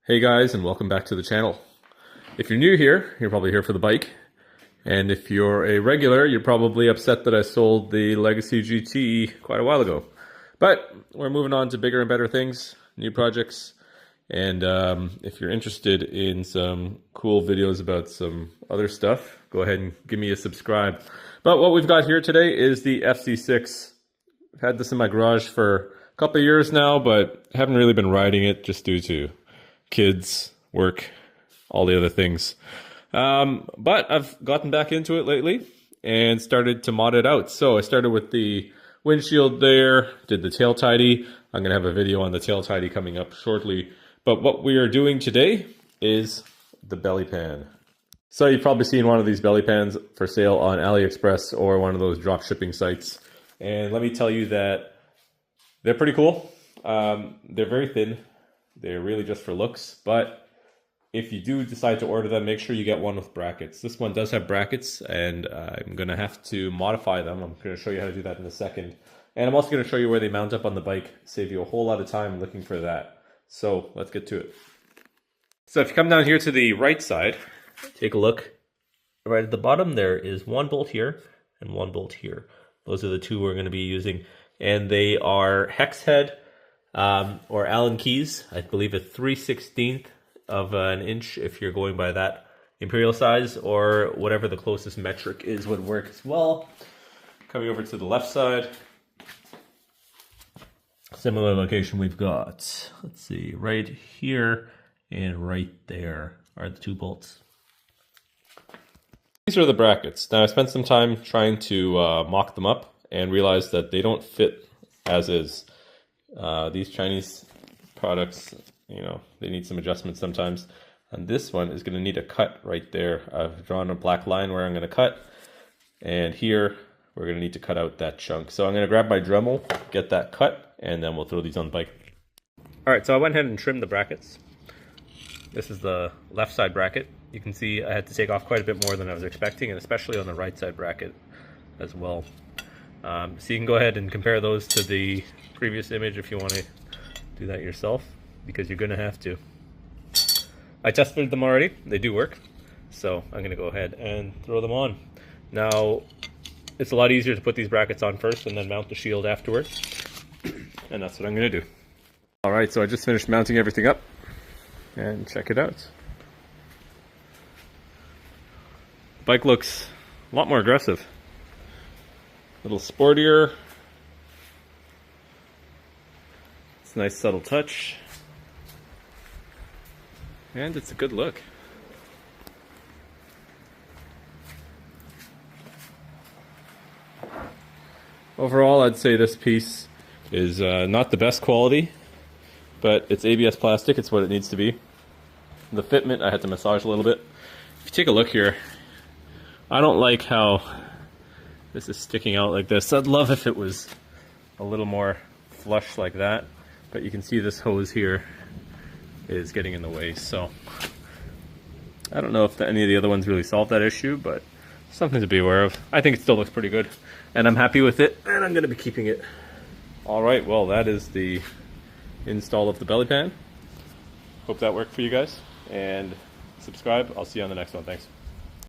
Hey guys, and welcome back to the channel. If you're new here, you're probably here for the bike. And if you're a regular, you're probably upset that I sold the Legacy GT quite a while ago. But we're moving on to bigger and better things, new projects. And if you're interested in some cool videos about some other stuff, go ahead and give me a subscribe. But what we've got here today is the FZ6. I've had this in my garage for a couple of years now, but haven't really been riding it just due to kids, work, all the other things. But I've gotten back into it lately and started to mod it out. So I started with the windshield there, did the tail tidy. I'm going to have a video on the tail tidy coming up shortly. But what we are doing today is the belly pan. So you've probably seen one of these belly pans for sale on AliExpress or one of those drop shipping sites. And let me tell you that they're pretty cool. They're very thin. They're really just for looks, but if you do decide to order them, make sure you get one with brackets. This one does have brackets, and I'm going to have to modify them. I'm going to show you how to do that in a second. And I'm also going to show you where they mount up on the bike, save you a whole lot of time looking for that. So let's get to it. So if you come down here to the right side, take a look. Right at the bottom, there is one bolt here and one bolt here. Those are the two we're going to be using. And they are hex head or Allen keys. I believe a 3/16 of an inch if you're going by that imperial size, or whatever the closest metric is would work as well. Coming over to the left side, similar location we've got, let's see, right here and right there are the two bolts. These are the brackets. Now I spent some time trying to mock them up and realized that they don't fit as is. These Chinese products, you know, they need some adjustments sometimes. And this one is going to need a cut right there. I've drawn a black line where I'm going to cut. And here, we're going to need to cut out that chunk. So I'm going to grab my Dremel, get that cut, and then we'll throw these on the bike. Alright, so I went ahead and trimmed the brackets. This is the left side bracket. You can see I had to take off quite a bit more than I was expecting, and especially on the right side bracket as well. So you can go ahead and compare those to the previous image if you want to do that yourself, because you're going to have to. I tested them already. They do work. So I'm going to go ahead and throw them on. Now, it's a lot easier to put these brackets on first and then mount the shield afterwards. And that's what I'm going to do. Alright, so I just finished mounting everything up. And check it out. The bike looks a lot more aggressive. A little sportier. It's a nice subtle touch. And it's a good look. Overall, I'd say this piece is not the best quality, but it's ABS plastic. It's what it needs to be. The fitment, I had to massage a little bit. If you take a look here, I don't like how this is sticking out like this. I'd love if it was a little more flush like that, but you can see this hose here is getting in the way. So I don't know if any of the other ones really solved that issue, but something to be aware of. I think it still looks pretty good, and I'm happy with it, and I'm going to be keeping it. Alright, well, that is the install of the belly pan. Hope that worked for you guys, and subscribe. I'll see you on the next one. Thanks.